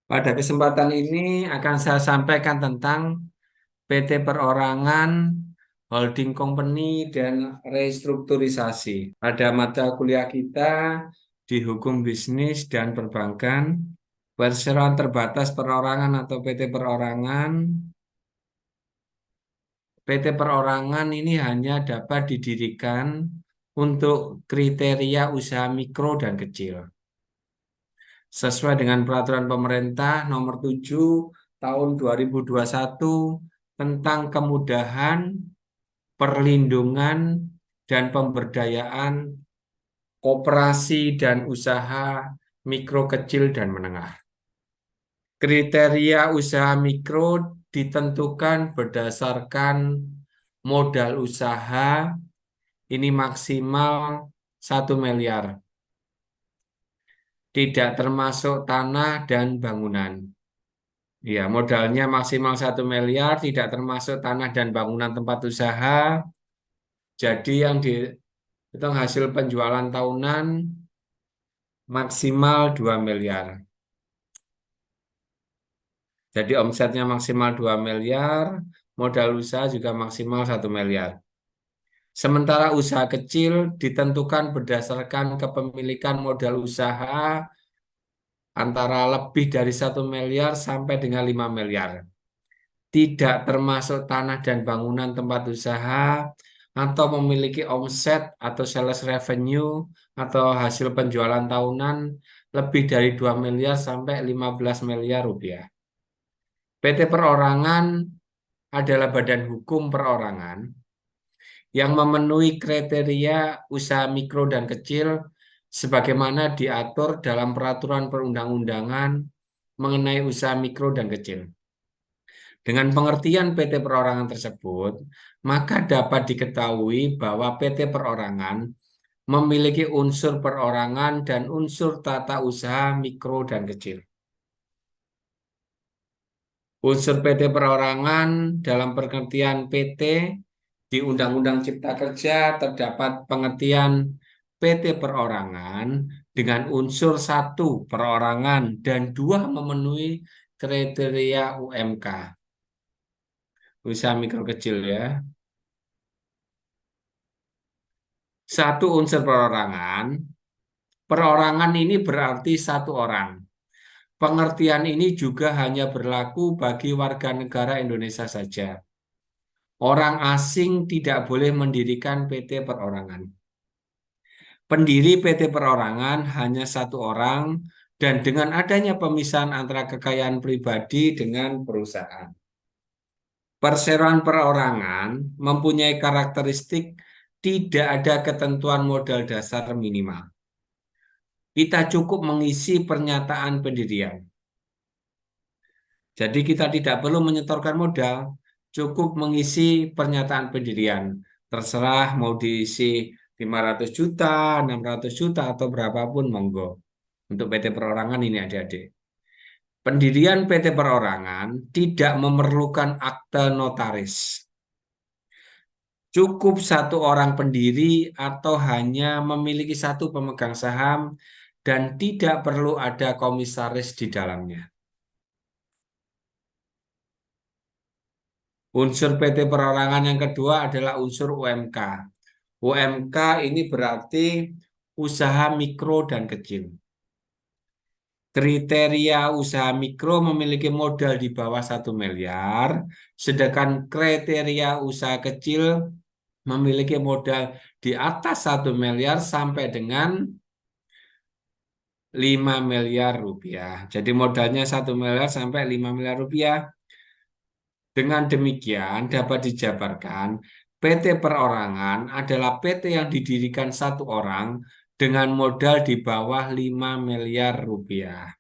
Pada kesempatan ini akan saya sampaikan tentang PT Perorangan, Holding Company, dan Restrukturisasi. Pada mata kuliah kita di Hukum Bisnis dan Perbankan, perseroan terbatas perorangan atau PT Perorangan. PT Perorangan ini hanya dapat didirikan untuk kriteria usaha mikro dan kecil, sesuai dengan peraturan pemerintah nomor 7 tahun 2021 tentang kemudahan, perlindungan, dan pemberdayaan koperasi dan usaha mikro, kecil, dan menengah. Kriteria usaha mikro ditentukan berdasarkan modal usaha ini maksimal 1 miliar, tidak termasuk tanah dan bangunan. Ya, modalnya maksimal 1 miliar, tidak termasuk tanah dan bangunan tempat usaha. Jadi yang dihitung hasil penjualan tahunan maksimal 2 miliar. Jadi omsetnya maksimal 2 miliar, modal usaha juga maksimal 1 miliar. Sementara usaha kecil ditentukan berdasarkan kepemilikan modal usaha antara lebih dari 1 miliar sampai dengan 5 miliar. Tidak termasuk tanah dan bangunan tempat usaha atau memiliki omset atau sales revenue atau hasil penjualan tahunan lebih dari 2 miliar sampai 15 miliar rupiah. PT Perorangan adalah badan hukum perorangan yang memenuhi kriteria usaha mikro dan kecil sebagaimana diatur dalam peraturan perundang-undangan mengenai usaha mikro dan kecil. Dengan pengertian PT Perorangan tersebut, maka dapat diketahui bahwa PT Perorangan memiliki unsur perorangan dan unsur tata usaha mikro dan kecil. Unsur PT Perorangan dalam pengertian PT di Undang-Undang Cipta Kerja terdapat pengertian PT Perorangan dengan unsur satu perorangan dan dua memenuhi kriteria UMK, usaha mikro kecil ya. Satu unsur perorangan. Perorangan ini berarti satu orang. Pengertian ini juga hanya berlaku bagi warga negara Indonesia saja. Orang asing tidak boleh mendirikan PT Perorangan. Pendiri PT Perorangan hanya satu orang dan dengan adanya pemisahan antara kekayaan pribadi dengan perusahaan. Perseroan perorangan mempunyai karakteristik tidak ada ketentuan modal dasar minimal. Kita cukup mengisi pernyataan pendirian. Jadi kita tidak perlu menyetorkan modal, cukup mengisi pernyataan pendirian. Terserah mau diisi 500 juta, 600 juta, atau berapapun monggo. Untuk PT Perorangan ini adik-adik. Pendirian PT Perorangan tidak memerlukan akte notaris. Cukup satu orang pendiri atau hanya memiliki satu pemegang saham dan tidak perlu ada komisaris di dalamnya. Unsur PT Perorangan yang kedua adalah unsur UMK. UMK ini berarti usaha mikro dan kecil. Kriteria usaha mikro memiliki modal di bawah 1 miliar, sedangkan kriteria usaha kecil memiliki modal di atas 1 miliar sampai dengan 5 miliar rupiah. Jadi modalnya 1 miliar sampai 5 miliar rupiah. Dengan demikian dapat dijabarkan PT Perorangan adalah PT yang didirikan satu orang dengan modal di bawah 5 miliar rupiah.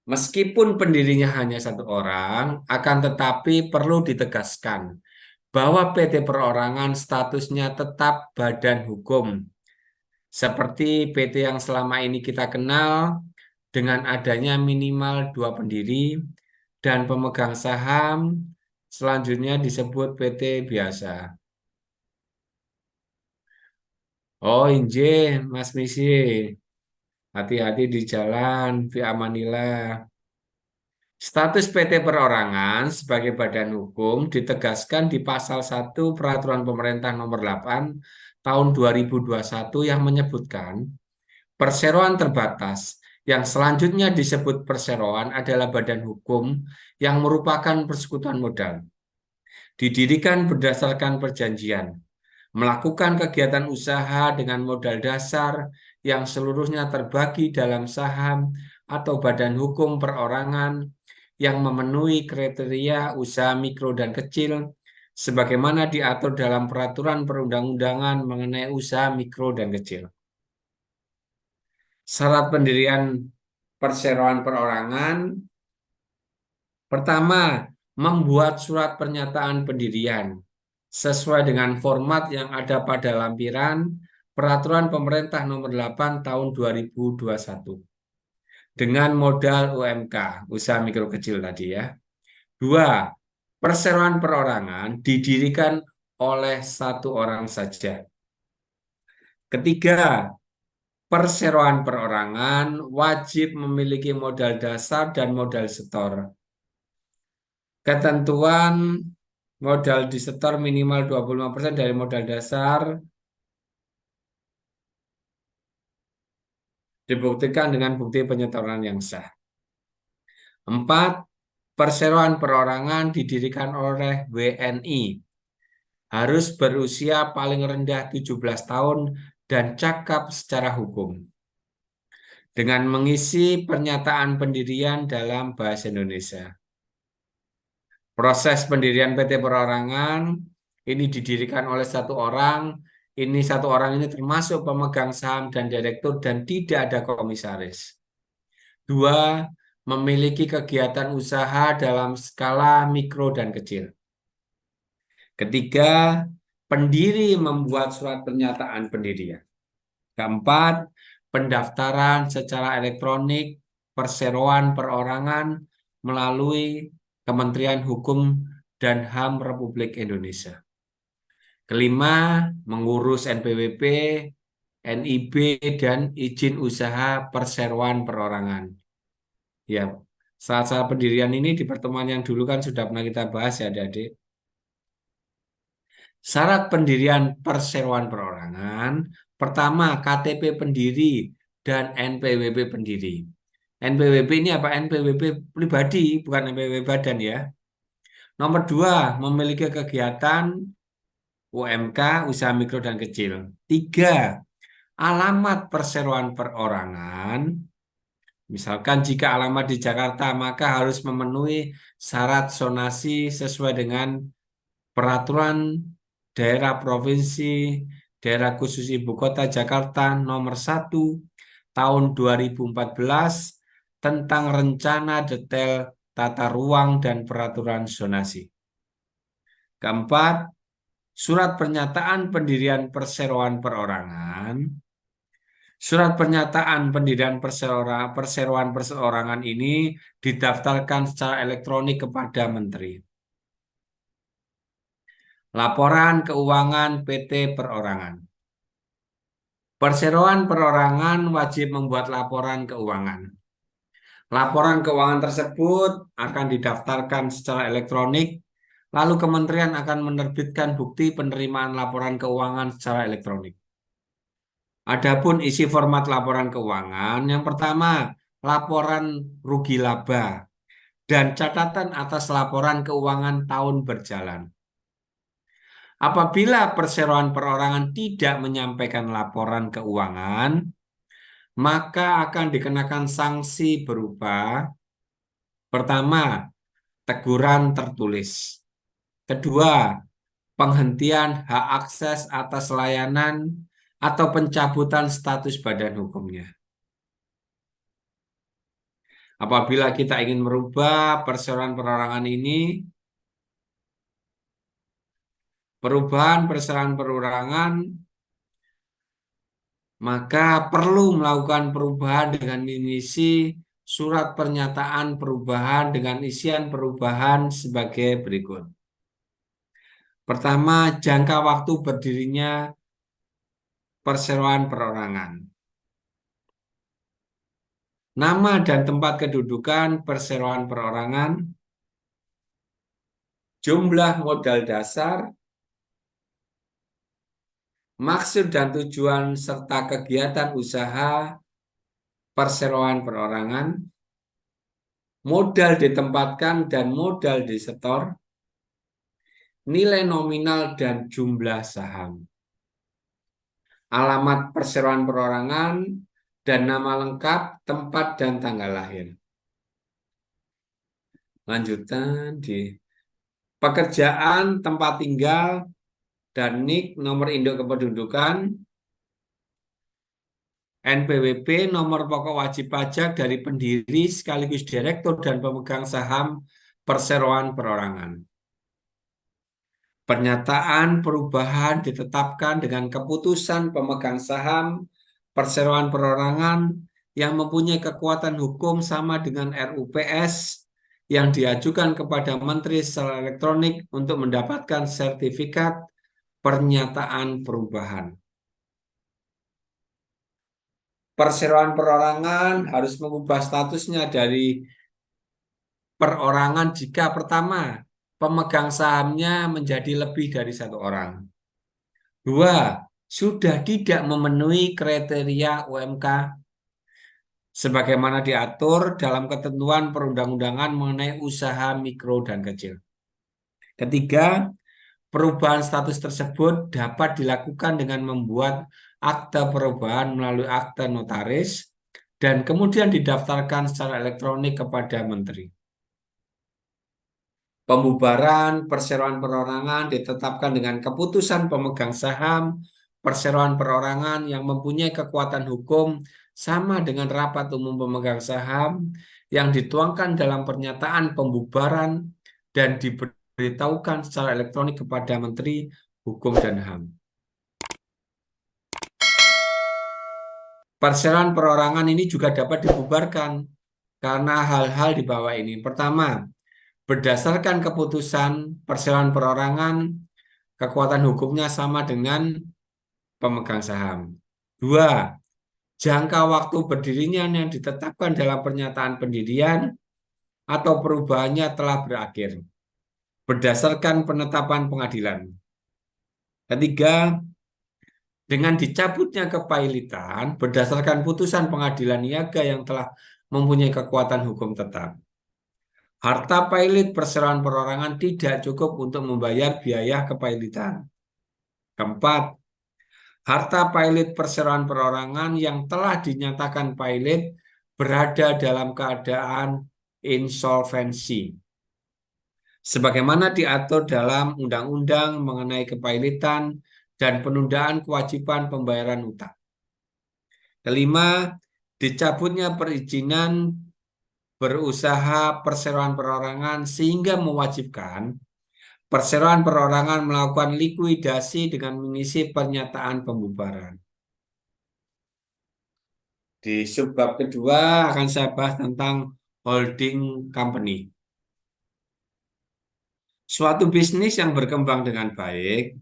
Meskipun pendirinya hanya satu orang, akan tetapi perlu ditegaskan bahwa PT Perorangan statusnya tetap badan hukum, seperti PT yang selama ini kita kenal dengan adanya minimal dua pendiri dan pemegang saham, selanjutnya disebut PT biasa. Oh, inje, Mas Misi. Hati-hati di jalan, fi amanillah. Status PT perorangan sebagai badan hukum ditegaskan di Pasal 1 Peraturan Pemerintah Nomor 8 Tahun 2021 yang menyebutkan perseroan terbatas yang selanjutnya disebut perseroan adalah badan hukum yang merupakan persekutuan modal. Didirikan berdasarkan perjanjian, melakukan kegiatan usaha dengan modal dasar yang seluruhnya terbagi dalam saham atau badan hukum perorangan yang memenuhi kriteria usaha mikro dan kecil sebagaimana diatur dalam peraturan perundang-undangan mengenai usaha mikro dan kecil. Syarat pendirian perseroan perorangan pertama, membuat surat pernyataan pendirian sesuai dengan format yang ada pada lampiran Peraturan Pemerintah Nomor 8 Tahun 2021 dengan modal UMK, usaha mikro kecil tadi ya. Dua, perseroan perorangan didirikan oleh satu orang saja. Ketiga, perseroan perorangan wajib memiliki modal dasar dan modal setor. Ketentuan modal disetor minimal 25% dari modal dasar dibuktikan dengan bukti penyetoran yang sah. Empat, perseroan perorangan didirikan oleh WNI. Harus berusia paling rendah 17 tahun dan cakap secara hukum. Dengan mengisi pernyataan pendirian dalam bahasa Indonesia. Proses pendirian PT Perorangan ini didirikan oleh satu orang. Ini satu orang ini termasuk pemegang saham dan direktur dan tidak ada komisaris. Dua, memiliki kegiatan usaha dalam skala mikro dan kecil. Ketiga, pendiri membuat surat pernyataan pendirian. Keempat, pendaftaran secara elektronik perseroan perorangan melalui Kementerian Hukum dan HAM Republik Indonesia. Kelima, mengurus NPWP, NIB, dan izin usaha perseroan perorangan. Ya, saat-saat pendirian ini di pertemuan yang dulu kan sudah pernah kita bahas ya adik-adik. Syarat pendirian perseroan perorangan, pertama KTP pendiri dan NPWP pendiri. NPWP ini apa? NPWP pribadi, bukan NPWP badan ya. Nomor dua, memiliki kegiatan UMK, usaha mikro dan kecil. Tiga, alamat perseroan perorangan. Misalkan jika alamat di Jakarta, maka harus memenuhi syarat zonasi sesuai dengan peraturan daerah provinsi, daerah khusus ibu kota Jakarta nomor 1 tahun 2014 tentang rencana detail tata ruang dan peraturan zonasi. Keempat, surat pernyataan pendirian perseroan perorangan. Surat pernyataan pendirian perseroan perseorangan ini didaftarkan secara elektronik kepada Menteri. Laporan keuangan PT Perorangan. Perseroan perorangan wajib membuat laporan keuangan. Laporan keuangan tersebut akan didaftarkan secara elektronik, lalu kementerian akan menerbitkan bukti penerimaan laporan keuangan secara elektronik. Adapun isi format laporan keuangan, yang pertama, laporan rugi laba dan catatan atas laporan keuangan tahun berjalan. Apabila perseroan perorangan tidak menyampaikan laporan keuangan, maka akan dikenakan sanksi berupa pertama, teguran tertulis. Kedua, penghentian hak akses atas layanan atau pencabutan status badan hukumnya. Apabila kita ingin merubah perseroan perorangan ini, perubahan perseroan perorangan maka perlu melakukan perubahan dengan mengisi surat pernyataan perubahan dengan isian perubahan sebagai berikut. Pertama, jangka waktu berdirinya perseroan perorangan. Nama dan tempat kedudukan perseroan perorangan, jumlah modal dasar, maksud dan tujuan serta kegiatan usaha perseroan perorangan, modal ditempatkan dan modal disetor, nilai nominal dan jumlah saham, alamat perseroan perorangan, dan nama lengkap, tempat, dan tanggal lahir. Lanjutan di pekerjaan, tempat tinggal, dan NIK, nomor induk kependudukan, NPWP, nomor pokok wajib pajak dari pendiri sekaligus direktur dan pemegang saham perseroan perorangan. Pernyataan perubahan ditetapkan dengan keputusan pemegang saham perseroan perorangan yang mempunyai kekuatan hukum sama dengan RUPS yang diajukan kepada Menteri secara elektronik untuk mendapatkan sertifikat pernyataan perubahan. Perseroan perorangan harus mengubah statusnya dari perorangan jika pertama, pemegang sahamnya menjadi lebih dari satu orang. Dua, sudah tidak memenuhi kriteria UMK sebagaimana diatur dalam ketentuan perundang-undangan mengenai usaha mikro dan kecil. Ketiga, perubahan status tersebut dapat dilakukan dengan membuat akta perubahan melalui akta notaris dan kemudian didaftarkan secara elektronik kepada Menteri. Pembubaran perseroan perorangan ditetapkan dengan keputusan pemegang saham perseroan perorangan yang mempunyai kekuatan hukum sama dengan rapat umum pemegang saham yang dituangkan dalam pernyataan pembubaran dan diberitahukan secara elektronik kepada Menteri Hukum dan HAM. Perseroan perorangan ini juga dapat dibubarkan karena hal-hal di bawah ini. Pertama, berdasarkan keputusan perseroan perorangan, kekuatan hukumnya sama dengan pemegang saham. Dua, jangka waktu berdirinya yang ditetapkan dalam pernyataan pendirian atau perubahannya telah berakhir berdasarkan penetapan pengadilan. Ketiga, dengan dicabutnya kepailitan berdasarkan putusan pengadilan niaga yang telah mempunyai kekuatan hukum tetap. Harta pailit perseroan perorangan tidak cukup untuk membayar biaya kepailitan. Keempat, harta pailit perseroan perorangan yang telah dinyatakan pailit berada dalam keadaan insolvensi. Sebagaimana diatur dalam Undang-Undang mengenai kepailitan dan penundaan kewajiban pembayaran utang. Kelima, dicabutnya perizinan berusaha perseroan perorangan sehingga mewajibkan perseroan perorangan melakukan likuidasi dengan mengisi pernyataan pembubaran. Di subbab kedua akan saya bahas tentang holding company. Suatu bisnis yang berkembang dengan baik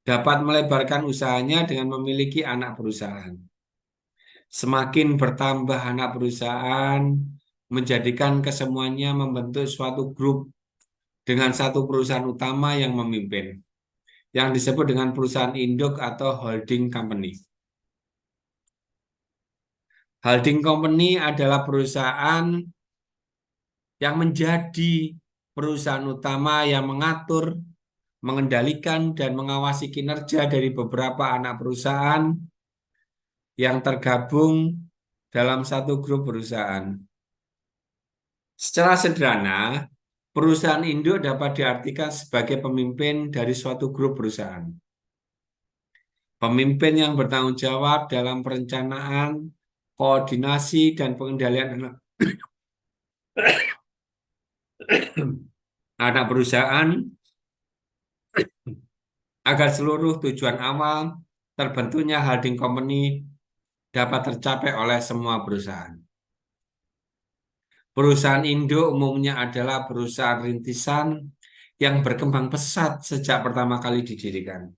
dapat melebarkan usahanya dengan memiliki anak perusahaan. Semakin bertambah anak perusahaan, menjadikan kesemuanya membentuk suatu grup dengan satu perusahaan utama yang memimpin, yang disebut dengan perusahaan induk atau holding company. Holding company adalah perusahaan yang menjadi perusahaan utama yang mengatur, mengendalikan, dan mengawasi kinerja dari beberapa anak perusahaan yang tergabung dalam satu grup perusahaan. Secara sederhana, perusahaan induk dapat diartikan sebagai pemimpin dari suatu grup perusahaan. Pemimpin yang bertanggung jawab dalam perencanaan, koordinasi, dan pengendalian anak perusahaan agar seluruh tujuan awal terbentuknya holding company dapat tercapai oleh semua perusahaan. Perusahaan induk umumnya adalah perusahaan rintisan yang berkembang pesat sejak pertama kali didirikan.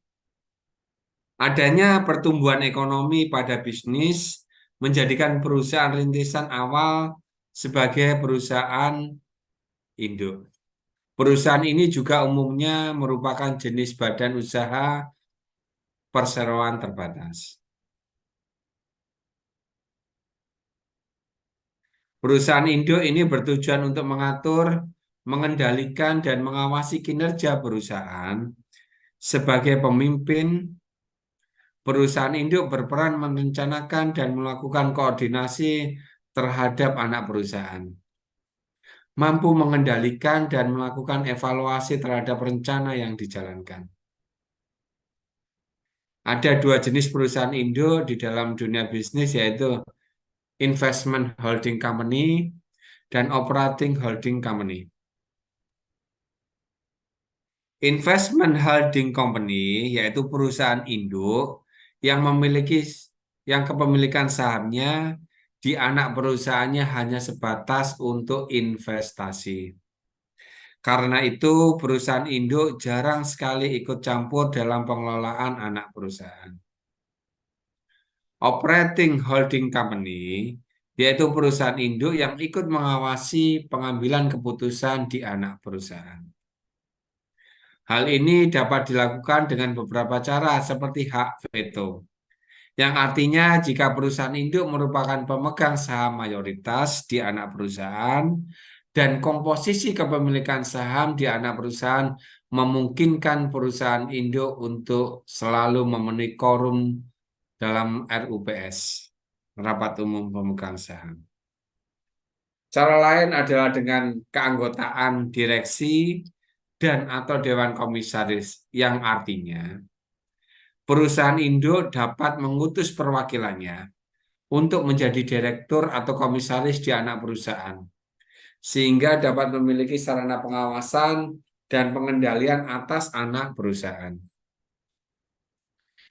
Adanya pertumbuhan ekonomi pada bisnis menjadikan perusahaan rintisan awal sebagai perusahaan induk. Perusahaan ini juga umumnya merupakan jenis badan usaha perseroan terbatas. Perusahaan induk ini bertujuan untuk mengatur, mengendalikan, dan mengawasi kinerja perusahaan. Sebagai pemimpin, perusahaan induk berperan merencanakan dan melakukan koordinasi terhadap anak perusahaan, mampu mengendalikan dan melakukan evaluasi terhadap rencana yang dijalankan. Ada dua jenis perusahaan induk di dalam dunia bisnis, yaitu investment holding company dan operating holding company. Investment holding company yaitu perusahaan induk yang memiliki yang kepemilikan sahamnya di anak perusahaannya hanya sebatas untuk investasi. Karena itu, perusahaan induk jarang sekali ikut campur dalam pengelolaan anak perusahaan. Operating holding company yaitu perusahaan induk yang ikut mengawasi pengambilan keputusan di anak perusahaan. Hal ini dapat dilakukan dengan beberapa cara seperti hak veto, yang artinya jika perusahaan induk merupakan pemegang saham mayoritas di anak perusahaan dan komposisi kepemilikan saham di anak perusahaan memungkinkan perusahaan induk untuk selalu memenuhi quorum dalam RUPS, Rapat Umum Pemegang Saham. Cara lain adalah dengan keanggotaan direksi dan atau dewan komisaris, yang artinya perusahaan induk dapat mengutus perwakilannya untuk menjadi direktur atau komisaris di anak perusahaan, sehingga dapat memiliki sarana pengawasan dan pengendalian atas anak perusahaan.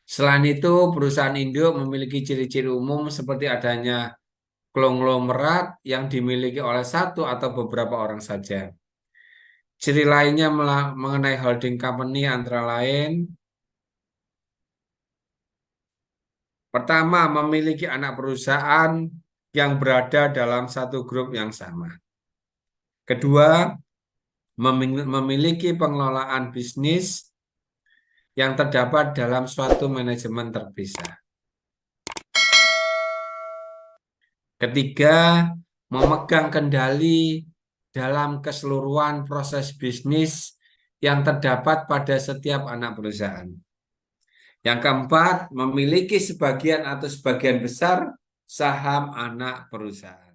Selain itu, perusahaan induk memiliki ciri-ciri umum seperti adanya konglomerat yang dimiliki oleh satu atau beberapa orang saja. Ciri lainnya mengenai holding company antara lain, pertama, memiliki anak perusahaan yang berada dalam satu grup yang sama. Kedua, memiliki pengelolaan bisnis yang terdapat dalam suatu manajemen terpisah. Ketiga, memegang kendali dalam keseluruhan proses bisnis yang terdapat pada setiap anak perusahaan. Yang keempat, memiliki sebagian atau sebagian besar saham anak perusahaan.